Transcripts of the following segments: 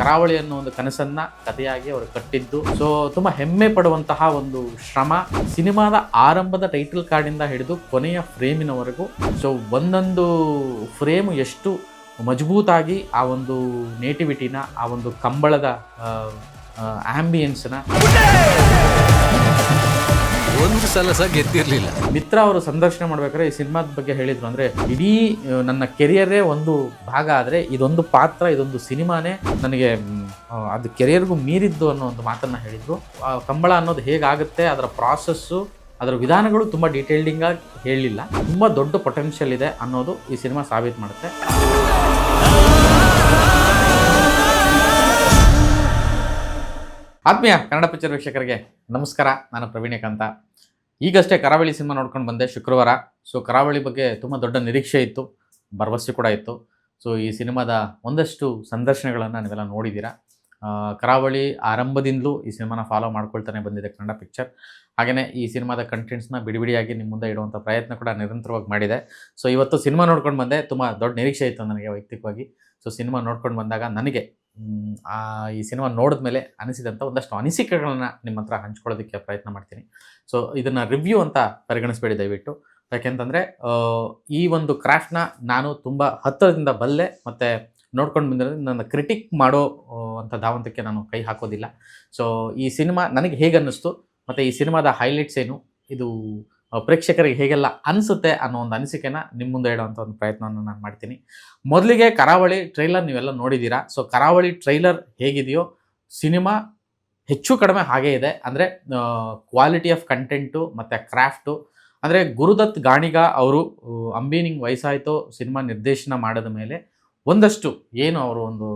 ಕರಾವಳಿ ಅನ್ನೋ ಒಂದು ಕನಸನ್ನ ಕಥೆಯಾಗಿ ಅವರು ಕಟ್ಟಿದ್ದು. ಸೊ ತುಂಬಾ ಹೆಮ್ಮೆ ಪಡುವಂತಹ ಒಂದು ಶ್ರಮ. ಸಿನಿಮಾದ ಆರಂಭದ ಟೈಟಲ್ ಕಾರ್ಡಿಂದ ಹಿಡಿದು ಕೊನೆಯ ಫ್ರೇಮಿನವರೆಗೂ ಸೊ ಒಂದೊಂದು ಫ್ರೇಮ್ ಎಷ್ಟು ಮಜಬೂತಾಗಿ ಆ ಒಂದು ನೇಟಿವಿಟಿನ, ಆ ಒಂದು ಕಂಬಳದ ಆಂಬಿಯನ್ಸ್ನ ಒಂದು ಸಲ ಸಹ ಗೆದ್ದಿರಲಿಲ್ಲ. ಮಿತ್ರ ಅವರು ಸಂದರ್ಶನ ಮಾಡ್ಬೇಕಾದ್ರೆ ಈ ಸಿನಿಮಾದ ಬಗ್ಗೆ ಹೇಳಿದ್ರು. ಅಂದರೆ ಇಡೀ ನನ್ನ ಕೆರಿಯರೇ ಒಂದು ಭಾಗ ಆದರೆ ಇದೊಂದು ಪಾತ್ರ, ಇದೊಂದು ಸಿನಿಮಾನೇ ನನಗೆ ಅದು ಕೆರಿಯರ್ಗೂ ಮೀರಿದ್ದು ಅನ್ನೋ ಒಂದು ಮಾತನ್ನು ಹೇಳಿದರು. ಕಂಬಳ ಅನ್ನೋದು ಹೇಗಾಗುತ್ತೆ, ಅದರ ಪ್ರಾಸೆಸ್ಸು, ಅದರ ವಿಧಾನಗಳು ತುಂಬ ಡೀಟೇಲ್ಡಿಂಗಾಗಿ ಹೇಳಲಿಲ್ಲ. ತುಂಬ ದೊಡ್ಡ ಪೊಟೆನ್ಷಿಯಲ್ ಇದೆ ಅನ್ನೋದು ಈ ಸಿನಿಮಾ ಸಾಬೀತು ಮಾಡುತ್ತೆ. ಆತ್ಮೀಯ ಕನ್ನಡ ಪಿಕ್ಚರ್ ವೀಕ್ಷಕರಿಗೆ ನಮಸ್ಕಾರ. ನಾನು ಪ್ರವೀಣಕಾಂತ. ಈಗಷ್ಟೇ ಕರಾವಳಿ ಸಿನಿಮಾ ನೋಡ್ಕೊಂಡು ಬಂದೆ ಶುಕ್ರವಾರ. ಸೊ ಕರಾವಳಿ ಬಗ್ಗೆ ತುಂಬ ದೊಡ್ಡ ನಿರೀಕ್ಷೆ ಇತ್ತು, ಭರವಸೆ ಕೂಡ ಇತ್ತು. ಸೊ ಈ ಸಿನಿಮಾದ ಒಂದಷ್ಟು ಸಂದರ್ಶನಗಳನ್ನು ನೀವೆಲ್ಲ ನೋಡಿದ್ದೀರಾ. ಕರಾವಳಿ ಆರಂಭದಿಂದಲೂ ಈ ಸಿನಿಮಾನ ಫಾಲೋ ಮಾಡ್ಕೊಳ್ತಾನೆ ಬಂದಿದೆ ಕನ್ನಡ ಪಿಕ್ಚರ್. ಹಾಗೆಯೇ ಈ ಸಿನಿಮಾದ ಕಂಟೆಂಟ್ಸ್ನ ಬಿಡಿಬಿಡಿಯಾಗಿ ನಿಮ್ಮ ಮುಂದೆ ಇಡುವಂಥ ಪ್ರಯತ್ನ ಕೂಡ ನಿರಂತರವಾಗಿ ಮಾಡಿದೆ. ಸೊ ಇವತ್ತು ಸಿನಿಮಾ ನೋಡ್ಕೊಂಡು ಬಂದೆ. ತುಂಬ ದೊಡ್ಡ ನಿರೀಕ್ಷೆ ಇತ್ತು ನನಗೆ ವೈಯಕ್ತಿಕವಾಗಿ. ಸೊ ಸಿನಿಮಾ ನೋಡ್ಕೊಂಡು ಬಂದಾಗ ನನಗೆ ಈ ಸಿನಿಮಾ ನೋಡಿದ ಮೇಲೆ ಅನಿಸಿದಂಥ ಒಂದಷ್ಟು ಅನಿಸಿಕೆಗಳನ್ನ ನಿಮ್ಮ ಹತ್ರ ಹಂಚ್ಕೊಳ್ಳೋದಕ್ಕೆ ಪ್ರಯತ್ನ ಮಾಡ್ತೀನಿ. ಸೊ ಇದನ್ನು ರಿವ್ಯೂ ಅಂತ ಪರಿಗಣಿಸಬೇಡಿ ದಯವಿಟ್ಟು. ಯಾಕೆಂತಂದರೆ ಈ ಒಂದು ಕ್ರಾಫ್ಟ್ನ ನಾನು ತುಂಬ ಹತ್ತಿರದಿಂದ ಬಲ್ಲೆ ಮತ್ತು ನೋಡ್ಕೊಂಡು ಬಂದಿರೋದು. ನನ್ನ ಕ್ರಿಟಿಕ್ ಮಾಡೋ ಅಂಥ ಧಾವಂತಕ್ಕೆ ನಾನು ಕೈ ಹಾಕೋದಿಲ್ಲ. ಸೊ ಈ ಸಿನಿಮಾ ನನಗೆ ಹೇಗೆ ಅನ್ನಿಸ್ತು ಮತ್ತು ಈ ಸಿನಿಮಾದ ಹೈಲೈಟ್ಸ್ ಏನು, ಇದು ಪ್ರೇಕ್ಷಕರಿಗೆ ಹೇಗೆಲ್ಲ ಅನಿಸುತ್ತೆ ಅನ್ನೋ ಒಂದು ಅನಿಸಿಕೆನ ನಿಮ್ಮ ಮುಂದೆ ಇಡುವಂಥ ಒಂದು ಪ್ರಯತ್ನವನ್ನು ನಾನು ಮಾಡ್ತೀನಿ. ಮೊದಲಿಗೆ ಕರಾವಳಿ ಟ್ರೈಲರ್ ನೀವೆಲ್ಲ ನೋಡಿದ್ದೀರಾ. ಸೊ ಕರಾವಳಿ ಟ್ರೈಲರ್ ಹೇಗಿದೆಯೋ ಸಿನಿಮಾ ಹೆಚ್ಚು ಕಡಿಮೆ ಹಾಗೇ ಇದೆ. ಅಂದರೆ ಕ್ವಾಲಿಟಿ ಆಫ್ ಕಂಟೆಂಟು ಮತ್ತು ಕ್ರಾಫ್ಟು. ಅಂದರೆ ಗುರುದತ್ ಗಾಣಿಗ ಅವರು ಅಂಬೀನಿಂಗ್ ವಯಸ್ಸಾಯಿತು ಸಿನಿಮಾ ನಿರ್ದೇಶನ ಮಾಡಿದ ಮೇಲೆ ಒಂದಷ್ಟು ಏನು ಅವರು ಒಂದು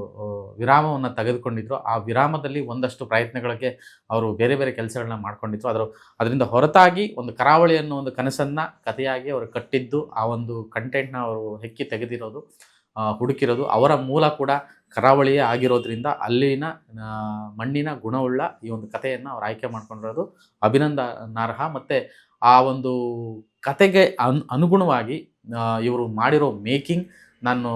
ವಿರಾಮವನ್ನು ತೆಗೆದುಕೊಂಡಿದ್ರು, ಆ ವಿರಾಮದಲ್ಲಿ ಒಂದಷ್ಟು ಪ್ರಯತ್ನಗಳಿಗೆ ಅವರು ಬೇರೆ ಬೇರೆ ಕೆಲಸಗಳನ್ನ ಮಾಡ್ಕೊಂಡಿದ್ರು. ಅದರಿಂದ ಹೊರತಾಗಿ ಒಂದು ಕರಾವಳಿ ಅನ್ನೋ ಒಂದು ಕನಸನ್ನು ಕಥೆಯಾಗಿ ಅವರು ಕಟ್ಟಿದ್ದು, ಆ ಒಂದು ಕಂಟೆಂಟ್ನ ಅವರು ಹೆಕ್ಕಿ ತೆಗೆದಿರೋದು, ಹುಡುಕಿರೋದು, ಅವರ ಮೂಲ ಕೂಡ ಕರಾವಳಿಯೇ ಆಗಿರೋದ್ರಿಂದ ಅಲ್ಲಿನ ಮಣ್ಣಿನ ಗುಣವುಳ್ಳ ಈ ಒಂದು ಕಥೆಯನ್ನು ಅವ್ರು ಆಯ್ಕೆ ಮಾಡ್ಕೊಂಡಿರೋದು ಅಭಿನಂದನಾರ್ಹ. ಮತ್ತು ಆ ಒಂದು ಕತೆಗೆ ಅನುಗುಣವಾಗಿ ಇವರು ಮಾಡಿರೋ ಮೇಕಿಂಗ್, ನಾನು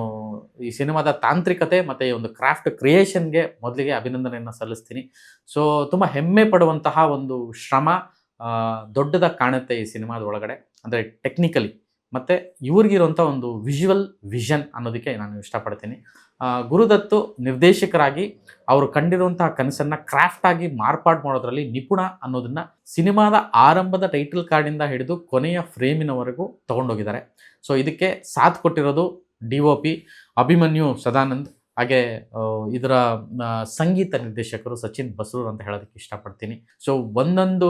ಈ ಸಿನಿಮಾದ ತಾಂತ್ರಿಕತೆ ಮತ್ತು ಈ ಒಂದು ಕ್ರಾಫ್ಟ್ ಕ್ರಿಯೇಷನ್ಗೆ ಮೊದಲಿಗೆ ಅಭಿನಂದನೆಯನ್ನು ಸಲ್ಲಿಸ್ತೀನಿ. ಸೊ ತುಂಬ ಹೆಮ್ಮೆ ಪಡುವಂತಹ ಒಂದು ಶ್ರಮ ದೊಡ್ಡದಾಗಿ ಕಾಣುತ್ತೆ ಈ ಸಿನಿಮಾದ ಒಳಗಡೆ. ಅಂದರೆ ಟೆಕ್ನಿಕಲಿ ಮತ್ತು ಇವ್ರಿಗಿರುವಂಥ ಒಂದು ವಿಜುವಲ್ ವಿಷನ್ ಅನ್ನೋದಕ್ಕೆ ನಾನು ಇಷ್ಟಪಡ್ತೀನಿ. ಗುರುದತ್ತು ನಿರ್ದೇಶಕರಾಗಿ ಅವರು ಕಂಡಿರುವಂತಹ ಕನಸನ್ನು ಕ್ರಾಫ್ಟಾಗಿ ಮಾರ್ಪಾಡು ಮಾಡೋದ್ರಲ್ಲಿ ನಿಪುಣ ಅನ್ನೋದನ್ನು ಸಿನಿಮಾದ ಆರಂಭದ ಟೈಟಲ್ ಕಾರ್ಡಿಂದ ಹಿಡಿದು ಕೊನೆಯ ಫ್ರೇಮಿನವರೆಗೂ ತೊಗೊಂಡೋಗಿದ್ದಾರೆ. ಸೊ ಇದಕ್ಕೆ ಸಾಥ್ ಕೊಟ್ಟಿರೋದು DOP ಅಭಿಮನ್ಯು ಸದಾನಂದ್, ಹಾಗೆ ಇದರ ಸಂಗೀತ ನಿರ್ದೇಶಕರು ಸಚಿನ್ ಬಸ್ರೂರ್ ಅಂತ ಹೇಳೋದಕ್ಕೆ ಇಷ್ಟಪಡ್ತೀನಿ. ಸೊ ಒಂದೊಂದು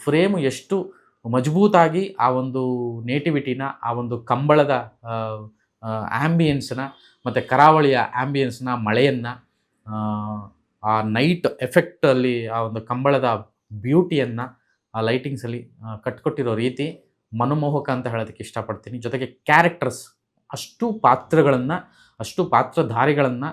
ಫ್ರೇಮು ಎಷ್ಟು ಮಜಬೂತಾಗಿ ಆ ಒಂದು ನೇಟಿವಿಟಿನ, ಆ ಒಂದು ಕಂಬಳದ ಆ್ಯಂಬಿಯನ್ಸ್ನ ಮತ್ತು ಕರಾವಳಿಯ ಆ್ಯಂಬಿಯನ್ಸ್ನ, ಮಳೆಯನ್ನು, ಆ ನೈಟ್ ಎಫೆಕ್ಟಲ್ಲಿ ಆ ಒಂದು ಕಂಬಳದ ಬ್ಯೂಟಿಯನ್ನು ಆ ಲೈಟಿಂಗ್ಸಲ್ಲಿ ಕಟ್ಕೊಟ್ಟಿರೋ ರೀತಿ ಮನಮೋಹಕ ಅಂತ ಹೇಳೋದಕ್ಕೆ ಇಷ್ಟಪಡ್ತೀನಿ. ಜೊತೆಗೆ ಕ್ಯಾರೆಕ್ಟರ್ಸ್, ಅಷ್ಟು ಪಾತ್ರಗಳನ್ನು, ಅಷ್ಟು ಪಾತ್ರಧಾರಿಗಳನ್ನು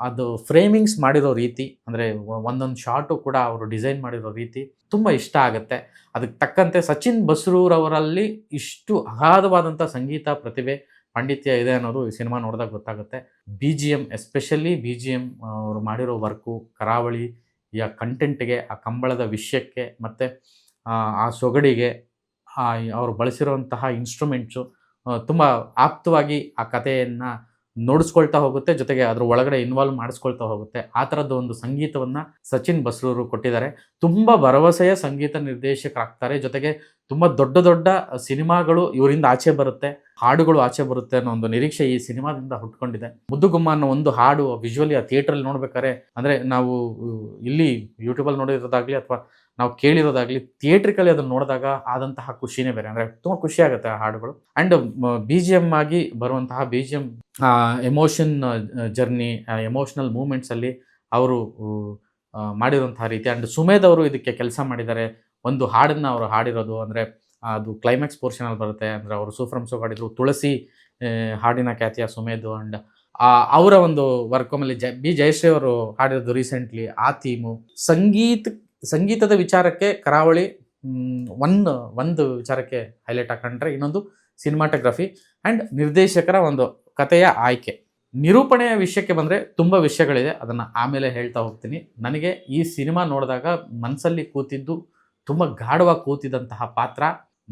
ಅದು ಫ್ರೇಮಿಂಗ್ಸ್ ಮಾಡಿರೋ ರೀತಿ, ಅಂದರೆ ಒಂದೊಂದು ಶಾಟು ಕೂಡ ಅವರು ಡಿಸೈನ್ ಮಾಡಿರೋ ರೀತಿ ತುಂಬ ಇಷ್ಟ ಆಗುತ್ತೆ. ಅದಕ್ಕೆ ತಕ್ಕಂತೆ ಸಚಿನ್ ಬಸ್ರೂರವರಲ್ಲಿ ಇಷ್ಟು ಅಗಾಧವಾದಂಥ ಸಂಗೀತ ಪ್ರತಿಭೆ, ಪಾಂಡಿತ್ಯ ಇದೆ ಅನ್ನೋದು ಈ ಸಿನಿಮಾ ನೋಡಿದಾಗ ಗೊತ್ತಾಗುತ್ತೆ. BGM, ಎಸ್ಪೆಷಲಿ BGM ಅವರು ಮಾಡಿರೋ ವರ್ಕು ಕರಾವಳಿಯ ಕಂಟೆಂಟ್ಗೆ, ಆ ಕಂಬಳದ ವಿಷಯಕ್ಕೆ ಮತ್ತು ಆ ಸೊಗಡಿಗೆ, ಅವರು ಬಳಸಿರುವಂತಹ ಇನ್ಸ್ಟ್ರೂಮೆಂಟ್ಸು ತುಂಬ ಆಪ್ತವಾಗಿ ಆ ಕಥೆಯನ್ನು ನೋಡಿಸ್ಕೊಳ್ತಾ ಹೋಗುತ್ತೆ. ಜೊತೆಗೆ ಅದ್ರ ಒಳಗಡೆ ಇನ್ವಾಲ್ವ್ ಮಾಡಿಸ್ಕೊಳ್ತಾ ಹೋಗುತ್ತೆ. ಆ ಥರದ್ದು ಒಂದು ಸಂಗೀತವನ್ನು ಸಚಿನ್ ಬಸ್ರೂರು ಕೊಟ್ಟಿದ್ದಾರೆ. ತುಂಬ ಭರವಸೆಯ ಸಂಗೀತ ನಿರ್ದೇಶಕರಾಗ್ತಾರೆ. ಜೊತೆಗೆ ತುಂಬ ದೊಡ್ಡ ದೊಡ್ಡ ಸಿನಿಮಾಗಳು ಇವರಿಂದ ಆಚೆ ಬರುತ್ತೆ, ಹಾಡುಗಳು ಆಚೆ ಬರುತ್ತೆ ಅನ್ನೋ ಒಂದು ನಿರೀಕ್ಷೆ ಈ ಸಿನಿಮಾದಿಂದ ಹುಟ್ಕೊಂಡಿದೆ. ಮುದ್ದುಗುಮ್ಮ ಅನ್ನೋ ಒಂದು ಹಾಡು ವಿಜುವಲಿ ಆ ಥಿಯೇಟ್ರಲ್ಲಿ ನೋಡ್ಬೇಕಾದ್ರೆ, ಅಂದರೆ ನಾವು ಇಲ್ಲಿ ಯೂಟ್ಯೂಬಲ್ಲಿ ನೋಡಿರೋದಾಗಲಿ ಅಥವಾ ನಾವು ಕೇಳಿರೋದಾಗಲಿ, ಥಿಯೇಟ್ರಿಕಲ್ಲಿ ಅದನ್ನು ನೋಡಿದಾಗ ಆದಂತಹ ಖುಷಿನೇ ಬೇರೆ. ಅಂದರೆ ತುಂಬ ಖುಷಿಯಾಗುತ್ತೆ ಆ ಹಾಡುಗಳು. ಆ್ಯಂಡ್ BGM ಆಗಿ ಬರುವಂತಹ BGM ಎಮೋಷನ್ ಜರ್ನಿ, ಎಮೋಷ್ನಲ್ ಮೂಮೆಂಟ್ಸಲ್ಲಿ ಅವರು ಮಾಡಿರುವಂತಹ ರೀತಿ. ಆ್ಯಂಡ್ ಸುಮೇಧ್ ಅವರು ಇದಕ್ಕೆ ಕೆಲಸ ಮಾಡಿದ್ದಾರೆ. ಒಂದು ಹಾಡನ್ನು ಅವರು ಹಾಡಿರೋದು, ಅಂದರೆ ಅದು ಕ್ಲೈಮ್ಯಾಕ್ಸ್ ಪೋರ್ಷನಲ್ಲಿ ಬರುತ್ತೆ. ಅಂದರೆ ಅವರು ಸೂಫ್ರಮ್ ಹಾಡಿದ್ರು ತುಳಸಿ ಹಾಡಿನ ಖ್ಯಾತಿಯ ಸುಮೇಧ್. ಆ್ಯಂಡ್ ಅವರ ಒಂದು ವರ್ಕ್ ಆಮೇಲೆ B ಜಯಶ್ರೀ ಅವರು ಹಾಡಿರೋದು ರೀಸೆಂಟ್ಲಿ ಆ ಥೀಮು. ಸಂಗೀತದ ವಿಚಾರಕ್ಕೆ ಕರಾವಳಿ ಒಂದು ವಿಚಾರಕ್ಕೆ ಹೈಲೈಟ್ ಹಾಕೊಂಡ್ರೆ, ಇನ್ನೊಂದು ಸಿನಿಮಾಟೋಗ್ರಫಿ ಆ್ಯಂಡ್ ನಿರ್ದೇಶಕರ ಒಂದು ಕಥೆಯ ಆಯ್ಕೆ. ನಿರೂಪಣೆಯ ವಿಷಯಕ್ಕೆ ಬಂದರೆ ತುಂಬ ವಿಷಯಗಳಿದೆ, ಅದನ್ನು ಆಮೇಲೆ ಹೇಳ್ತಾ ಹೋಗ್ತೀನಿ. ನನಗೆ ಈ ಸಿನಿಮಾ ನೋಡಿದಾಗ ಮನಸ್ಸಲ್ಲಿ ಕೂತಿದ್ದು, ತುಂಬ ಗಾಢವಾಗಿ ಕೂತಿದ್ದಂತಹ ಪಾತ್ರ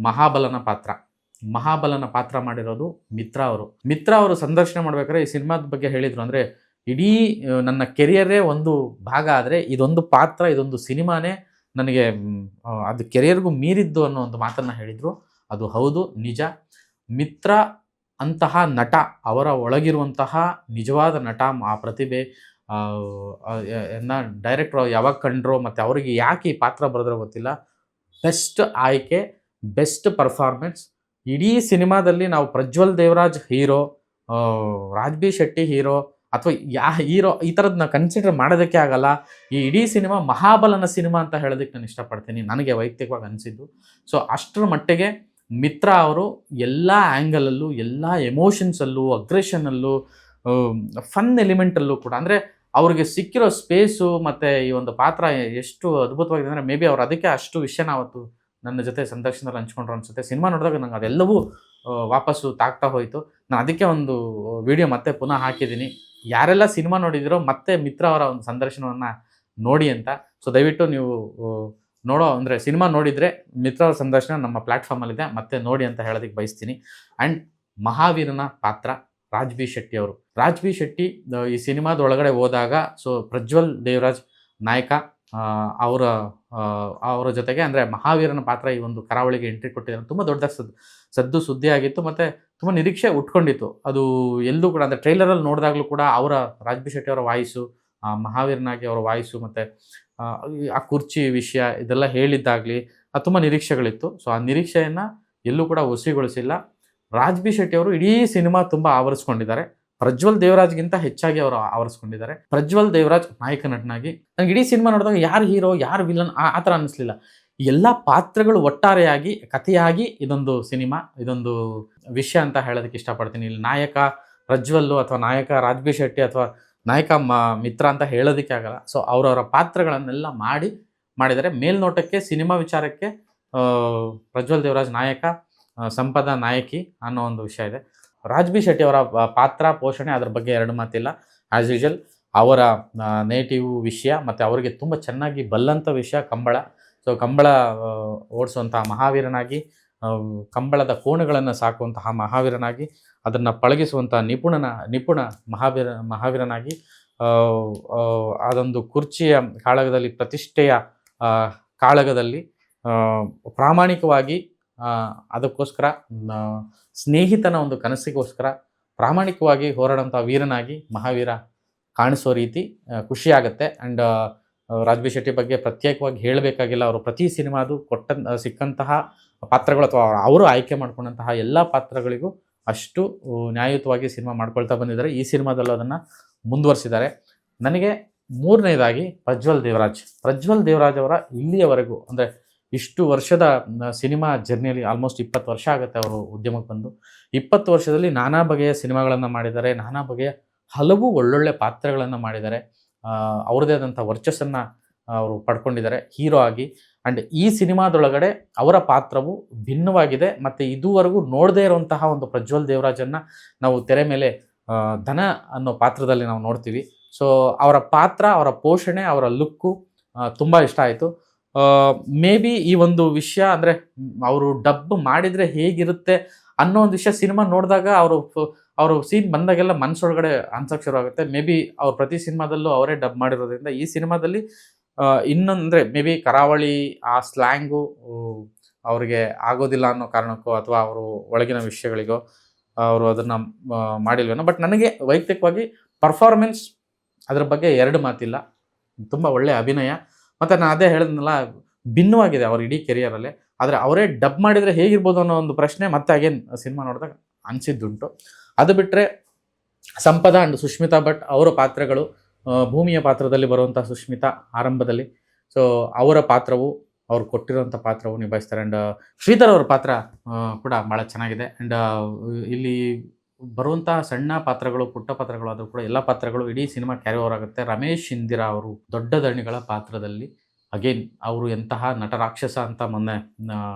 ಮಹಾಬಲನ ಪಾತ್ರ. ಮಹಾಬಲನ ಪಾತ್ರ ಮಾಡಿರೋದು ಮಿತ್ರ ಅವರು. ಮಿತ್ರ ಅವರು ಸಂದರ್ಶನ ಮಾಡ್ಬೇಕಾದ್ರೆ ಈ ಸಿನಿಮಾದ ಬಗ್ಗೆ ಹೇಳಿದರು. ಅಂದರೆ ಇಡೀ ನನ್ನ ಕೆರಿಯರೇ ಒಂದು ಭಾಗ ಆದರೆ ಇದೊಂದು ಪಾತ್ರ, ಇದೊಂದು ಸಿನಿಮಾನೇ ನನಗೆ ಅದು ಕೆರಿಯರ್ಗೂ ಮೀರಿದ್ದು ಅನ್ನೋ ಒಂದು ಮಾತನ್ನು ಹೇಳಿದರು. ಅದು ಹೌದು, ನಿಜ. ಮಿತ್ರ ಅಂತಹ ನಟ, ಅವರ ಒಳಗಿರುವಂತಹ ನಿಜವಾದ ನಟ, ಆ ಪ್ರತಿಭೆ ಡೈರೆಕ್ಟ್ರು ಯಾವಾಗ ಕಂಡ್ರೋ ಮತ್ತು ಅವರಿಗೆ ಯಾಕೆ ಈ ಪಾತ್ರ ಬರೆದ್ರೋ ಗೊತ್ತಿಲ್ಲ, ಬೆಸ್ಟ್ ಆಯ್ಕೆ, ಬೆಸ್ಟ್ ಪರ್ಫಾರ್ಮೆನ್ಸ್. ಇಡೀ ಸಿನಿಮಾದಲ್ಲಿ ನಾವು Prajwal Devaraj hero, Raj B Shetty hero ಅಥವಾ ಹೀರೋ ಈ ಥರದ್ದು ನಾವು ಕನ್ಸಿಡರ್ ಮಾಡೋದಕ್ಕೆ ಆಗಲ್ಲ. ಈ ಇಡೀ ಸಿನಿಮಾ ಮಹಾಬಲನ ಸಿನಿಮಾ ಅಂತ ಹೇಳೋದಕ್ಕೆ ನಾನು ಇಷ್ಟಪಡ್ತೀನಿ, ನನಗೆ ವೈಯಕ್ತಿಕವಾಗಿ ಅನಿಸಿದ್ದು. ಸೊ ಅಷ್ಟರ ಮಟ್ಟಿಗೆ ಮಿತ್ರ ಅವರು ಎಲ್ಲ ಆ್ಯಂಗಲಲ್ಲೂ, ಎಲ್ಲ ಎಮೋಷನ್ಸಲ್ಲೂ, ಅಗ್ರೆಷನಲ್ಲೂ, ಫನ್ ಎಲಿಮೆಂಟಲ್ಲೂ ಕೂಡ, ಅಂದರೆ ಅವ್ರಿಗೆ ಸಿಕ್ಕಿರೋ ಸ್ಪೇಸು ಮತ್ತು ಈ ಒಂದು ಪಾತ್ರ ಎಷ್ಟು ಅದ್ಭುತವಾಗಿದೆ ಅಂದರೆ ಮೇ ಬಿ ಅವ್ರು ಅದಕ್ಕೆ ಅಷ್ಟು ವಿಷಯನ ಅವತ್ತು ನನ್ನ ಜೊತೆ ಸಂದರ್ಶನದಲ್ಲಿ ಹಂಚ್ಕೊಂಡ್ರು ಅನಿಸುತ್ತೆ. ಸಿನಿಮಾ ನೋಡಿದಾಗ ನಂಗೆ ಅದೆಲ್ಲವೂ ವಾಪಸ್ಸು ತಾಗ್ತಾ ಹೋಯಿತು. ನಾನು ಅದಕ್ಕೆ ಒಂದು ವಿಡಿಯೋ ಮತ್ತೆ ಪುನಃ ಹಾಕಿದ್ದೀನಿ. ಯಾರೆಲ್ಲ ಸಿನಿಮಾ ನೋಡಿದಿರೋ ಮತ್ತೆ ಮಿತ್ರ ಅವರ ಒಂದು ಸಂದರ್ಶನವನ್ನು ನೋಡಿ ಅಂತ. ಸೊ ದಯವಿಟ್ಟು ನೀವು ಅಂದರೆ ಸಿನಿಮಾ ನೋಡಿದರೆ ಮಿತ್ರ ಅವರ ಸಂದರ್ಶನ ನಮ್ಮ ಪ್ಲ್ಯಾಟ್ಫಾರ್ಮಲ್ಲಿದೆ, ಮತ್ತೆ ನೋಡಿ ಅಂತ ಹೇಳೋದಕ್ಕೆ ಬಯಸ್ತೀನಿ. ಆ್ಯಂಡ್ ಮಹಾವೀರನ ಪಾತ್ರ ರಾಜ್ ಬಿ ಶೆಟ್ಟಿ ಅವರು. ರಾಜ್ ಬಿ ಶೆಟ್ಟಿ ಈ ಸಿನಿಮಾದ ಒಳಗಡೆ ಹೋದಾಗ ಸೊ ಪ್ರಜ್ವಲ್ ದೇವರಾಜ್ ನಾಯಕ, ಅವರ ಜೊತೆಗೆ ಅಂದರೆ ಮಹಾವೀರನ ಪಾತ್ರ ಈ ಒಂದು ಕರಾವಳಿಗೆ ಎಂಟ್ರಿ ಕೊಟ್ಟಿದ್ದಾರೆ. ತುಂಬ ದೊಡ್ಡ ಸದ್ದು ಸುದ್ದಿ ಆಗಿತ್ತು ಮತ್ತು ತುಂಬ ನಿರೀಕ್ಷೆ ಉಟ್ಕೊಂಡಿತ್ತು. ಅದು ಎಲ್ಲೂ ಕೂಡ ಅಂದರೆ ಟ್ರೈಲರಲ್ಲಿ ನೋಡಿದಾಗಲೂ ಕೂಡ ರಾಜ್ ಬಿ ಶೆಟ್ಟಿ ಅವರ ವಾಯ್ಸು, ಮಹಾವೀರನಾಗಿ ಅವರ ವಾಯ್ಸು ಮತ್ತು ಆ ಕುರ್ಚಿ ವಿಷಯ ಇದೆಲ್ಲ ಹೇಳಿದ್ದಾಗಲಿ ತುಂಬ ನಿರೀಕ್ಷೆಗಳಿತ್ತು. ಸೊ ಆ ನಿರೀಕ್ಷೆಯನ್ನು ಎಲ್ಲೂ ಕೂಡ ಹುಸಿಗೊಳಿಸಿಲ್ಲ. ರಾಜ್ ಬಿ ಶೆಟ್ಟಿ ಅವರು ಇಡೀ ಸಿನಿಮಾ ತುಂಬ ಆವರಿಸ್ಕೊಂಡಿದ್ದಾರೆ. ಪ್ರಜ್ವಲ್ ದೇವರಾಜ್ಗಿಂತ ಹೆಚ್ಚಾಗಿ ಅವರು ಆವರಿಸ್ಕೊಂಡಿದ್ದಾರೆ. ಪ್ರಜ್ವಲ್ ದೇವರಾಜ್ ನಾಯಕ ನಟನಾಗಿ ನನಗೆ ಇಡೀ ಸಿನಿಮಾ ನೋಡಿದಾಗ ಯಾರು ಹೀರೋ ಯಾರು ವಿಲನ್ ಆ ಥರ ಅನ್ನಿಸ್ಲಿಲ್ಲ. ಎಲ್ಲ ಪಾತ್ರಗಳು ಒಟ್ಟಾರೆಯಾಗಿ ಕಥೆಯಾಗಿ ಇದೊಂದು ಸಿನಿಮಾ, ಇದೊಂದು ವಿಷಯ ಅಂತ ಹೇಳೋದಕ್ಕೆ ಇಷ್ಟಪಡ್ತೀನಿ. ಇಲ್ಲಿ ನಾಯಕ ಪ್ರಜ್ವಲ್ಲು ಅಥವಾ ನಾಯಕ ರಾಜ್ ಬಿ ಶೆಟ್ಟಿ ಅಥವಾ ನಾಯಕ ಮಿತ್ರ ಅಂತ ಹೇಳೋದಕ್ಕೆ ಆಗಲ್ಲ. ಸೊ ಅವರವರ ಪಾತ್ರಗಳನ್ನೆಲ್ಲ ಮಾಡಿದರೆ ಮೇಲ್ನೋಟಕ್ಕೆ ಸಿನಿಮಾ ವಿಚಾರಕ್ಕೆ ಪ್ರಜ್ವಲ್ ದೇವರಾಜ್ ನಾಯಕ, ಸಂಪದ ನಾಯಕಿ ಅನ್ನೋ ಒಂದು ವಿಷಯ ಇದೆ. ರಾಜ್ ಬಿ ಶೆಟ್ಟಿ ಅವರ ಪಾತ್ರ ಪೋಷಣೆ ಅದ್ರ ಬಗ್ಗೆ ಎರಡು ಮಾತಿಲ್ಲ. ಆ್ಯಸ್ ಯೂಶುವಲ್ ಅವರ ನೇಟಿವ್ ವಿಷಯ ಮತ್ತು ಅವರಿಗೆ ತುಂಬ ಚೆನ್ನಾಗಿ ಬಲ್ಲಂಥ ವಿಷಯ ಕಂಬಳ. ಸೊ ಕಂಬಳ ಓಡಿಸುವಂತಹ ಮಹಾವೀರನಾಗಿ, ಕಂಬಳದ ಕೋಣಗಳನ್ನು ಸಾಕುವಂತಹ ಮಹಾವೀರನಾಗಿ, ಅದನ್ನು ಪಳಗಿಸುವಂಥ ನಿಪುಣ ಮಹಾವೀರನಾಗಿ, ಅದೊಂದು ಕುರ್ಚಿಯ ಕಾಳಗದಲ್ಲಿ, ಪ್ರತಿಷ್ಠೆಯ ಕಾಳಗದಲ್ಲಿ ಪ್ರಾಮಾಣಿಕವಾಗಿ ಅದಕ್ಕೋಸ್ಕರ ಸ್ನೇಹಿತನ ಒಂದು ಕನಸಿಗೋಸ್ಕರ ಪ್ರಾಮಾಣಿಕವಾಗಿ ಹೋರಾಡುವಂಥ ವೀರನಾಗಿ ಮಹಾವೀರ ಕಾಣಿಸೋ ರೀತಿ ಖುಷಿಯಾಗುತ್ತೆ. ಆ್ಯಂಡ್ ರಾಜ್ ಬಿ ಶೆಟ್ಟಿ ಬಗ್ಗೆ ಪ್ರತ್ಯೇಕವಾಗಿ ಹೇಳಬೇಕಾಗಿಲ್ಲ. ಅವರು ಪ್ರತಿ ಸಿನಿಮಾದು ಸಿಕ್ಕಂತಹ ಪಾತ್ರಗಳು ಅಥವಾ ಅವರು ಆಯ್ಕೆ ಮಾಡ್ಕೊಂಡಂತಹ ಎಲ್ಲ ಪಾತ್ರಗಳಿಗೂ ಅಷ್ಟು ನ್ಯಾಯಯುತವಾಗಿ ಸಿನಿಮಾ ಮಾಡ್ಕೊಳ್ತಾ ಬಂದಿದ್ದಾರೆ. ಈ ಸಿನಿಮಾದಲ್ಲೂ ಅದನ್ನು ಮುಂದುವರಿಸಿದ್ದಾರೆ. ನನಗೆ ಮೂರನೇದಾಗಿ ಪ್ರಜ್ವಲ್ ದೇವರಾಜ್ ಅವರ ಇಲ್ಲಿಯವರೆಗೂ ಅಂದರೆ ಇಷ್ಟು ವರ್ಷದ ಸಿನಿಮಾ ಜರ್ನಿಯಲ್ಲಿ ಆಲ್ಮೋಸ್ಟ್ 20 ವರ್ಷ ಆಗುತ್ತೆ ಅವರು ಉದ್ಯಮಕ್ಕೆ ಬಂದು. 20 ವರ್ಷದಲ್ಲಿ ನಾನಾ ಬಗೆಯ ಸಿನಿಮಾಗಳನ್ನು ಮಾಡಿದ್ದಾರೆ, ನಾನಾ ಬಗೆಯ ಹಲವು ಒಳ್ಳೊಳ್ಳೆ ಪಾತ್ರಗಳನ್ನು ಮಾಡಿದ್ದಾರೆ. ಅವ್ರದ್ದೇ ಆದಂಥ ವರ್ಚಸ್ಸನ್ನು ಅವರು ಪಡ್ಕೊಂಡಿದ್ದಾರೆ ಹೀರೋ ಆಗಿ. ಆ್ಯಂಡ್ ಈ ಸಿನಿಮಾದೊಳಗಡೆ ಅವರ ಪಾತ್ರವು ಭಿನ್ನವಾಗಿದೆ ಮತ್ತು ಇದುವರೆಗೂ ನೋಡದೇ ಇರುವಂತಹ ಒಂದು ಪ್ರಜ್ವಲ್ ದೇವರಾಜನ್ನು ನಾವು ತೆರೆ ಮೇಲೆ ಧನ ಅನ್ನೋ ಪಾತ್ರದಲ್ಲಿ ನಾವು ನೋಡ್ತೀವಿ. ಸೊ ಅವರ ಪಾತ್ರ, ಅವರ ಪೋಷಣೆ, ಅವರ ಲುಕ್ಕು ತುಂಬ ಇಷ್ಟ ಆಯಿತು. ಮೇ ಬಿ ಈ ಒಂದು ವಿಷಯ ಅಂದರೆ ಅವರು ಡಬ್ ಮಾಡಿದರೆ ಹೇಗಿರುತ್ತೆ ಅನ್ನೋ ಒಂದು ವಿಷಯ ಸಿನಿಮಾ ನೋಡಿದಾಗ ಅವರು ಸೀನ್ ಬಂದಾಗೆಲ್ಲ ಮನಸ್ಸೊಳಗಡೆ ಅನ್ಸೋಕ್ಕೆ ಶುರು ಆಗುತ್ತೆ. ಮೇ ಬಿ ಅವ್ರು ಪ್ರತಿ ಸಿನಿಮಾದಲ್ಲೂ ಅವರೇ ಡಬ್ ಮಾಡಿರೋದ್ರಿಂದ ಈ ಸಿನಿಮಾದಲ್ಲಿ ಇನ್ನೊಂದರೆ ಮೇ ಬಿ ಕರಾವಳಿ ಆ ಸ್ಲ್ಯಾಂಗು ಅವ್ರಿಗೆ ಆಗೋದಿಲ್ಲ ಅನ್ನೋ ಕಾರಣಕ್ಕೋ ಅಥವಾ ಅವರು ಒಳಗಿನ ವಿಷಯಗಳಿಗೋ ಅವರು ಅದನ್ನು ಮಾಡಿಲ್ವೇನೋ. ಬಟ್ ನನಗೆ ವೈಯಕ್ತಿಕವಾಗಿ ಪರ್ಫಾರ್ಮೆನ್ಸ್ ಅದರ ಬಗ್ಗೆ ಎರಡು ಮಾತಿಲ್ಲ. ತುಂಬ ಒಳ್ಳೆಯ ಅಭಿನಯ ಮತ್ತು ನಾನು ಅದೇ ಹೇಳಿದ್ನಲ್ಲ, ಭಿನ್ನವಾಗಿದೆ ಅವ್ರ ಇಡೀ ಕೆರಿಯರಲ್ಲಿ. ಆದರೆ ಅವರೇ ಡಬ್ ಮಾಡಿದರೆ ಹೇಗಿರ್ಬೋದು ಅನ್ನೋ ಒಂದು ಪ್ರಶ್ನೆ ಮತ್ತೆ ಅಗೇನ್ ಸಿನಿಮಾ ನೋಡಿದಾಗ ಅನಿಸಿದ್ದುಂಟು. ಅದು ಬಿಟ್ಟರೆ ಸಂಪದ ಆ್ಯಂಡ್ ಸುಷ್ಮಿತಾ ಭಟ್ ಅವರ ಪಾತ್ರಗಳು, ಭೂಮಿಯ ಪಾತ್ರದಲ್ಲಿ ಬರುವಂಥ ಸುಷ್ಮಿತಾ ಆರಂಭದಲ್ಲಿ, ಸೊ ಅವರ ಪಾತ್ರವು ಅವ್ರು ಕೊಟ್ಟಿರೋಂಥ ಪಾತ್ರವು ನಿಭಾಯಿಸ್ತಾರೆ. ಆ್ಯಂಡ್ ಶ್ರೀಧರ್ ಅವರ ಪಾತ್ರ ಕೂಡ ಭಾಳ ಚೆನ್ನಾಗಿದೆ. ಆ್ಯಂಡ್ ಇಲ್ಲಿ ಬರುವಂಥ ಸಣ್ಣ ಪಾತ್ರಗಳು, ಪುಟ್ಟ ಪಾತ್ರಗಳು ಆದರೂ ಕೂಡ ಎಲ್ಲ ಪಾತ್ರಗಳು ಇಡೀ ಸಿನಿಮಾ ಕ್ಯಾರಿ ಓವರ್ ಆಗುತ್ತೆ. ರಮೇಶ್ ಇಂದಿರಾ ಅವರು ದೊಡ್ಡ ದಣಿಗಳ ಪಾತ್ರದಲ್ಲಿ ಅಗೇನ್ ಅವರು ಎಂತಹ ನಟ ರಾಕ್ಷಸ ಅಂತ ಮೊನ್ನೆ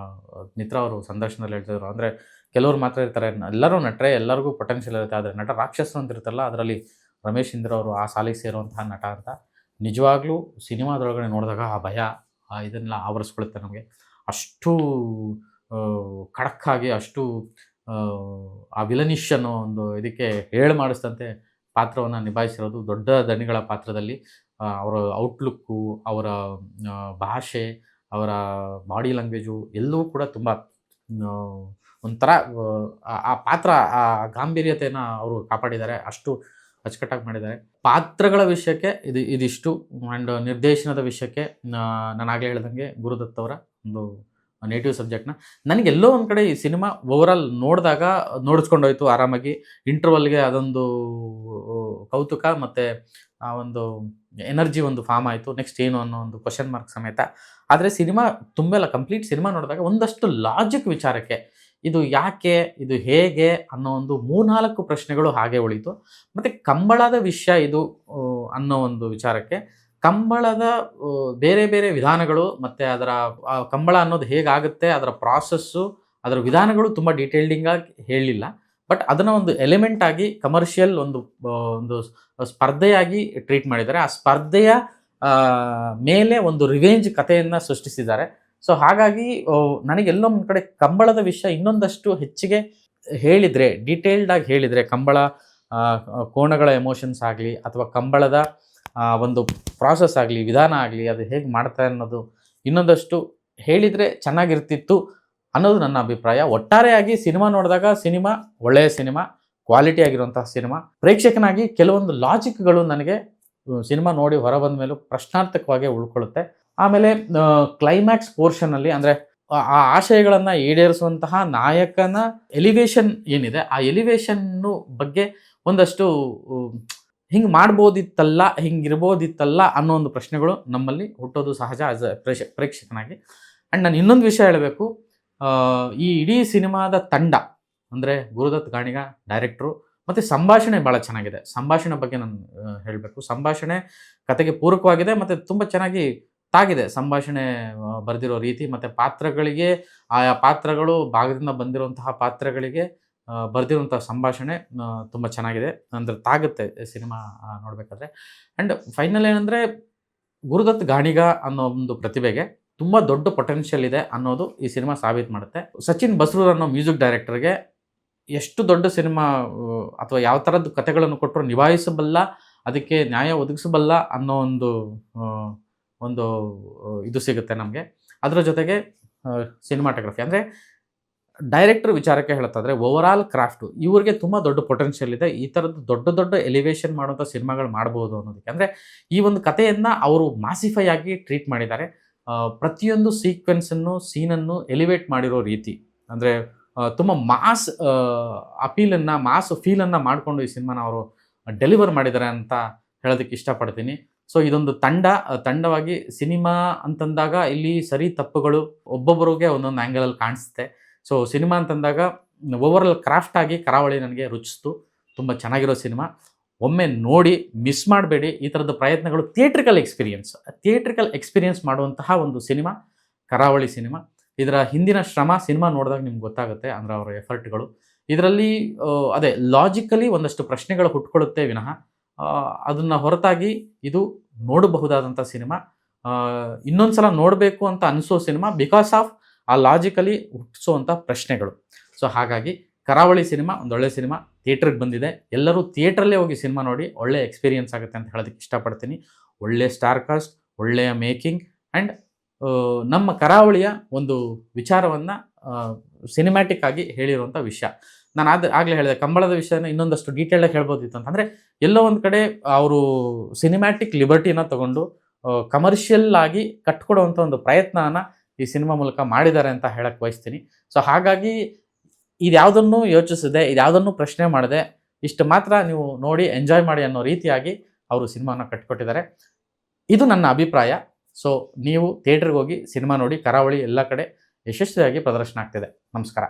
ಮಿತ್ರ ಅವರು ಸಂದರ್ಶನದಲ್ಲಿ ಹೇಳ್ತಿದ್ರು. ಅಂದರೆ ಕೆಲವ್ರು ಮಾತ್ರ ಇರ್ತಾರೆ, ಎಲ್ಲರೂ ನಟರೆ, ಎಲ್ಲರಿಗೂ ಪೊಟೆನ್ಷಿಯಲ್ ಇರುತ್ತೆ. ಆದರೆ ನಟ ರಾಕ್ಷಸರು ಅಂತ ಇರುತ್ತಲ್ಲ, ಅದರಲ್ಲಿ ರಮೇಶ್ ಇಂದ್ರ ಅವರು ಆ ಸಾಲಿಗೆ ಸೇರುವಂತಹ ನಟ ಅಂತ. ನಿಜವಾಗ್ಲೂ ಸಿನಿಮಾದೊಳಗಡೆ ನೋಡಿದಾಗ ಆ ಭಯ ಇದನ್ನೆಲ್ಲ ಆವರಿಸ್ಕೊಳುತ್ತೆ ನಮಗೆ. ಅಷ್ಟು ಖಡಕ್ಕಾಗಿ, ಅಷ್ಟು ಆ ವಿಲನಿಶ್ ಅನ್ನೋ ಒಂದು ಇದಕ್ಕೆ ಹೇಳು ಮಾಡಿಸಿದಂತೆ ಪಾತ್ರವನ್ನು ನಿಭಾಯಿಸಿರೋದು. ದೊಡ್ಡ ದಣಿಗಳ ಪಾತ್ರದಲ್ಲಿ ಅವರ ಔಟ್ಲುಕ್ಕು, ಅವರ ಭಾಷೆ, ಅವರ ಬಾಡಿ ಲ್ಯಾಂಗ್ವೇಜು ಎಲ್ಲವೂ ಕೂಡ ತುಂಬ ಒಂಥರ ಆ ಪಾತ್ರ ಆ ಗಾಂಭೀರ್ಯತೆಯನ್ನು ಅವರು ಕಾಪಾಡಿದ್ದಾರೆ. ಅಷ್ಟು ಅಚ್ಚುಕಟ್ಟಾಗಿ ಮಾಡಿದ್ದಾರೆ. ಪಾತ್ರಗಳ ವಿಷಯಕ್ಕೆ ಇದಿಷ್ಟು. ಆ್ಯಂಡ್ ನಿರ್ದೇಶನದ ವಿಷಯಕ್ಕೆ ನಾನಾಗಲೇ ಹೇಳ್ದಂಗೆ ಗುರುದತ್ ಅವರ ಒಂದು ನೇಟಿವ್ ಸಬ್ಜೆಕ್ಟ್ನ ನನಗೆಲ್ಲೋ ಒಂದು ಕಡೆ ಈ ಸಿನಿಮಾ ಓವರಾಲ್ ನೋಡಿದಾಗ ನೋಡಿಸ್ಕೊಂಡೋಯ್ತು ಆರಾಮಾಗಿ. ಇಂಟರ್ವಲ್ಗೆ ಅದೊಂದು ಕೌತುಕ ಮತ್ತು ಆ ಒಂದು ಎನರ್ಜಿ ಒಂದು ಫಾರ್ಮ್ ಆಯಿತು. ನೆಕ್ಸ್ಟ್ ಏನು ಅನ್ನೋ ಒಂದು ಕ್ವಶನ್ ಮಾರ್ಕ್ ಸಮೇತ. ಆದರೆ ಸಿನಿಮಾ ತುಂಬೆಲ್ಲ ಕಂಪ್ಲೀಟ್ ಸಿನಿಮಾ ನೋಡಿದಾಗ ಒಂದಷ್ಟು ಲಾಜಿಕ್ ವಿಚಾರಕ್ಕೆ, ಇದು ಯಾಕೆ, ಇದು ಹೇಗೆ ಅನ್ನೋ ಒಂದು 3-4 ಪ್ರಶ್ನೆಗಳು ಹಾಗೆ ಉಳಿತು. ಮತ್ತು ಕಂಬಳದ ವಿಷಯ ಇದು ಅನ್ನೋ ಒಂದು ವಿಚಾರಕ್ಕೆ, ಕಂಬಳದ ಬೇರೆ ಬೇರೆ ವಿಧಾನಗಳು ಮತ್ತು ಅದರ ಕಂಬಳ ಅನ್ನೋದು ಹೇಗಾಗುತ್ತೆ, ಅದರ ಪ್ರಾಸೆಸ್ಸು, ಅದರ ವಿಧಾನಗಳು ತುಂಬ ಡೀಟೇಲ್ಡಿಂಗಾಗಿ ಹೇಳಲಿಲ್ಲ. ಬಟ್ ಅದನ್ನು ಒಂದು ಎಲಿಮೆಂಟ್ ಆಗಿ ಕಮರ್ಷಿಯಲ್ ಒಂದು ಸ್ಪರ್ಧೆಯಾಗಿ ಟ್ರೀಟ್ ಮಾಡಿದ್ದಾರೆ. ಆ ಸ್ಪರ್ಧೆಯ ಮೇಲೆ ಒಂದು ರಿವೆಂಜ್ ಕಥೆಯನ್ನು ಸೃಷ್ಟಿಸಿದ್ದಾರೆ. ಸೊ ಹಾಗಾಗಿ ನನಗೆಲ್ಲೋ ಒಂದು ಕಡೆ ಕಂಬಳದ ವಿಷಯ ಇನ್ನೊಂದಷ್ಟು ಹೆಚ್ಚಿಗೆ ಹೇಳಿದರೆ, ಡೀಟೇಲ್ಡಾಗಿ ಹೇಳಿದರೆ, ಕಂಬಳ ಕೋಣಗಳ ಎಮೋಷನ್ಸ್ ಆಗಲಿ ಅಥವಾ ಕಂಬಳದ ಒಂದು ಪ್ರಾಸೆಸ್ ಆಗಲಿ, ವಿಧಾನ ಆಗಲಿ, ಅದು ಹೇಗೆ ಮಾಡ್ತಾರೆ ಅನ್ನೋದು ಇನ್ನೊಂದಷ್ಟು ಹೇಳಿದರೆ ಚೆನ್ನಾಗಿರ್ತಿತ್ತು ಅನ್ನೋದು ನನ್ನ ಅಭಿಪ್ರಾಯ. ಒಟ್ಟಾರೆಯಾಗಿ ಸಿನಿಮಾ ನೋಡಿದಾಗ ಸಿನಿಮಾ ಒಳ್ಳೆಯ ಸಿನಿಮಾ, ಕ್ವಾಲಿಟಿ ಆಗಿರುವಂತಹ ಸಿನಿಮಾ. ಪ್ರೇಕ್ಷಕನಾಗಿ ಕೆಲವೊಂದು ಲಾಜಿಕ್ಗಳು ನನಗೆ ಸಿನಿಮಾ ನೋಡಿ ಹೊರ ಬಂದ ಮೇಲೂ ಪ್ರಶ್ನಾರ್ಥಕವಾಗಿ ಉಳ್ಕೊಳ್ಳುತ್ತೆ. ಆಮೇಲೆ ಕ್ಲೈಮ್ಯಾಕ್ಸ್ ಪೋರ್ಷನಲ್ಲಿ ಅಂದರೆ ಆ ಆಶಯಗಳನ್ನು ಈಡೇರಿಸುವಂತಹ ನಾಯಕನ ಎಲಿವೇಶನ್ ಏನಿದೆ, ಆ ಎಲಿವೇಶನ್ನು ಬಗ್ಗೆ ಒಂದಷ್ಟು ಹಿಂಗೆ ಮಾಡ್ಬೋದಿತ್ತಲ್ಲ, ಹಿಂಗಿರ್ಬೋದಿತ್ತಲ್ಲ ಅನ್ನೋ ಒಂದು ಪ್ರಶ್ನೆಗಳು ನಮ್ಮಲ್ಲಿ ಹುಟ್ಟೋದು ಸಹಜ ಆಸ್ ಎ ಪ್ರೇಕ್ಷಕನಾಗಿ. ಆ್ಯಂಡ್ ನಾನು ಇನ್ನೊಂದು ವಿಷಯ ಹೇಳಬೇಕು. ಈ ಇಡೀ ಸಿನಿಮಾದ ತಂಡ ಅಂದರೆ ಗುರುದತ್ ಗಾಣಿಗ ಡೈರೆಕ್ಟ್ರು, ಮತ್ತು ಸಂಭಾಷಣೆ ಭಾಳ ಚೆನ್ನಾಗಿದೆ. ಸಂಭಾಷಣೆ ಬಗ್ಗೆ ನಾನು ಹೇಳಬೇಕು. ಸಂಭಾಷಣೆ ಕತೆಗೆ ಪೂರಕವಾಗಿದೆ ಮತ್ತು ತುಂಬ ಚೆನ್ನಾಗಿ ತಾಗಿದೆ ಸಂಭಾಷಣೆ ಬರೆದಿರೋ ರೀತಿ. ಮತ್ತು ಪಾತ್ರಗಳಿಗೆ, ಆಯಾ ಪಾತ್ರಗಳು ಭಾಗದಿಂದ ಬಂದಿರುವಂತಹ ಪಾತ್ರಗಳಿಗೆ ಬರೆದಿರುವಂಥ ಸಂಭಾಷಣೆ ತುಂಬ ಚೆನ್ನಾಗಿದೆ. ಅಂದರೆ ತಾಗುತ್ತೆ ಸಿನಿಮಾ ನೋಡಬೇಕಾದ್ರೆ. ಆ್ಯಂಡ್ ಫೈನಲ್ ಏನಂದರೆ, ಗುರುದತ್ ಗಾಣಿಗ ಅನ್ನೋ ಒಂದು ಪ್ರತಿಭೆಗೆ ತುಂಬ ದೊಡ್ಡ ಪೊಟೆನ್ಷಿಯಲ್ ಇದೆ ಅನ್ನೋದು ಈ ಸಿನಿಮಾ ಸಾಬೀತು ಮಾಡುತ್ತೆ. ಸಚಿನ್ ಬಸ್ರೂರ್ ಅನ್ನೋ ಮ್ಯೂಸಿಕ್ ಡೈರೆಕ್ಟರ್ಗೆ ಎಷ್ಟು ದೊಡ್ಡ ಸಿನಿಮಾ ಅಥವಾ ಯಾವ ಥರದ್ದು ಕಥೆಗಳನ್ನು ಕೊಟ್ಟರು ನಿಭಾಯಿಸಬಲ್ಲ, ಅದಕ್ಕೆ ನ್ಯಾಯ ಒದಗಿಸಬಲ್ಲ ಅನ್ನೋ ಒಂದು ಇದು ಸಿಗುತ್ತೆ ನಮಗೆ. ಅದರ ಜೊತೆಗೆ ಸಿನಿಮಾಟೋಗ್ರಫಿ ಅಂದರೆ ಡೈರೆಕ್ಟರ್ ವಿಚಾರಕ್ಕೆ ಹೇಳ್ತಾಯಿದ್ರೆ ಓವರಾಲ್ ಕ್ರಾಫ್ಟು ಇವ್ರಿಗೆ ತುಂಬ ದೊಡ್ಡ ಪೊಟೆನ್ಷಿಯಲ್ ಇದೆ. ಈ ಥರದ್ದು ದೊಡ್ಡ ದೊಡ್ಡ ಎಲಿವೇಶನ್ ಮಾಡುವಂಥ ಸಿನಿಮಾಗಳು ಮಾಡ್ಬೋದು ಅನ್ನೋದಕ್ಕೆ. ಅಂದರೆ ಈ ಒಂದು ಕಥೆಯನ್ನು ಅವರು ಮಾಸಿಫೈ ಆಗಿ ಟ್ರೀಟ್ ಮಾಡಿದ್ದಾರೆ. ಪ್ರತಿಯೊಂದು ಸೀಕ್ವೆನ್ಸನ್ನು, ಸೀನನ್ನು ಎಲಿವೇಟ್ ಮಾಡಿರೋ ರೀತಿ ಅಂದರೆ ತುಂಬ ಮಾಸ್ ಅಪೀಲನ್ನು, ಮಾಸ್ ಫೀಲನ್ನು ಮಾಡಿಕೊಂಡು ಈ ಸಿನಿಮಾನ ಅವರು ಡೆಲಿವರ್ ಮಾಡಿದ್ದಾರೆ ಅಂತ ಹೇಳೋದಕ್ಕೆ ಇಷ್ಟಪಡ್ತೀನಿ. ಸೊ ಇದೊಂದು ತಂಡವಾಗಿ ಸಿನಿಮಾ ಅಂತಂದಾಗ ಇಲ್ಲಿ ಸರಿ ತಪ್ಪುಗಳು ಒಬ್ಬೊಬ್ಬರಿಗೆ ಒಂದೊಂದು ಆ್ಯಂಗಲಲ್ಲಿ ಕಾಣಿಸುತ್ತೆ. ಸೊ ಸಿನಿಮಾ ಅಂತಂದಾಗ ಓವರಾಲ್ ಕ್ರಾಫ್ಟಾಗಿ ಕರಾವಳಿ ನನಗೆ ರುಚಿಸ್ತು. ತುಂಬ ಚೆನ್ನಾಗಿರೋ ಸಿನಿಮಾ. ಒಮ್ಮೆ ನೋಡಿ, ಮಿಸ್ ಮಾಡಬೇಡಿ. ಈ ಥರದ ಪ್ರಯತ್ನಗಳು ಥಿಯೇಟ್ರಿಕಲ್ ಎಕ್ಸ್ಪೀರಿಯನ್ಸ್ ಮಾಡುವಂತಹ ಒಂದು ಸಿನಿಮಾ ಕರಾವಳಿ ಸಿನಿಮಾ. ಇದರ ಹಿಂದಿನ ಶ್ರಮ ಸಿನಿಮಾ ನೋಡಿದಾಗ ನಿಮ್ಗೆ ಗೊತ್ತಾಗುತ್ತೆ, ಅಂದರೆ ಅವರ ಎಫರ್ಟ್ಗಳು. ಇದರಲ್ಲಿ ಅದೇ ಲಾಜಿಕಲಿ ಒಂದಷ್ಟು ಪ್ರಶ್ನೆಗಳು ಹುಟ್ಕೊಳ್ಳುತ್ತೆ ವಿನಃ ಅದನ್ನು ಹೊರತಾಗಿ ಇದು ನೋಡಬಹುದಾದಂಥ ಸಿನಿಮಾ. ಇನ್ನೊಂದು ಸಲ ನೋಡಬೇಕು ಅಂತ ಅನಿಸೋ ಸಿನಿಮಾ ಬಿಕಾಸ್ ಆಫ್ ಆ ಲಾಜಿಕಲಿ ಹುಟ್ಟಿಸುವಂಥ ಪ್ರಶ್ನೆಗಳು. ಸೊ ಹಾಗಾಗಿ ಕರಾವಳಿ ಸಿನಿಮಾ ಒಂದೊಳ್ಳೆ ಸಿನಿಮಾ, ಥಿಯೇಟ್ರಿಗೆ ಬಂದಿದೆ. ಎಲ್ಲರೂ ಥಿಯೇಟ್ರಲ್ಲೇ ಹೋಗಿ ಸಿನಿಮಾ ನೋಡಿ, ಒಳ್ಳೆ ಎಕ್ಸ್ಪೀರಿಯನ್ಸ್ ಆಗುತ್ತೆ ಅಂತ ಹೇಳೋದಕ್ಕೆ ಇಷ್ಟಪಡ್ತೀನಿ. ಒಳ್ಳೆಯ ಸ್ಟಾರ್ ಕಾಸ್ಟ್, ಒಳ್ಳೆಯ ಮೇಕಿಂಗ್ ಆ್ಯಂಡ್ ನಮ್ಮ ಕರಾವಳಿಯ ಒಂದು ವಿಚಾರವನ್ನು ಸಿನಿಮ್ಯಾಟಿಕ್ ಆಗಿ ಹೇಳಿರುವಂಥ ವಿಷಯ. ನಾನು ಆಗಲೇ ಹೇಳಿದೆ, ಕಂಬಳದ ವಿಷಯನ ಇನ್ನೊಂದಷ್ಟು ಡೀಟೇಲಾಗಿ ಹೇಳ್ಬೋದಿತ್ತು ಅಂತಂದರೆ, ಎಲ್ಲೋ ಒಂದು ಕಡೆ ಅವರು ಸಿನಿಮ್ಯಾಟಿಕ್ ಲಿಬರ್ಟಿನ ತಗೊಂಡು ಕಮರ್ಷಿಯಲ್ ಆಗಿ ಕಟ್ಕೊಡುವಂಥ ಒಂದು ಪ್ರಯತ್ನನ ಈ ಸಿನಿಮಾ ಮೂಲಕ ಮಾಡಿದ್ದಾರೆ ಅಂತ ಹೇಳಕ್ಕೆ ಬಯಸ್ತೀನಿ. ಸೊ ಹಾಗಾಗಿ ಇದ್ಯಾವುದನ್ನು ಯೋಚಿಸದೆ, ಇದ್ಯಾವುದನ್ನು ಪ್ರಶ್ನೆ ಮಾಡದೆ, ಇಷ್ಟು ಮಾತ್ರ ನೀವು ನೋಡಿ ಎಂಜಾಯ್ ಮಾಡಿ ಅನ್ನೋ ರೀತಿಯಾಗಿ ಅವರು ಸಿನಿಮಾನ ಕಟ್ಟಿಕೊಟ್ಟಿದ್ದಾರೆ. ಇದು ನನ್ನ ಅಭಿಪ್ರಾಯ. ಸೊ ನೀವು ಥಿಯೇಟ್ರಿಗೆ ಹೋಗಿ ಸಿನಿಮಾ ನೋಡಿ. ಕರಾವಳಿ ಎಲ್ಲ ಕಡೆ ಯಶಸ್ವಿಯಾಗಿ ಪ್ರದರ್ಶನ ಆಗ್ತಿದೆ. ನಮಸ್ಕಾರ.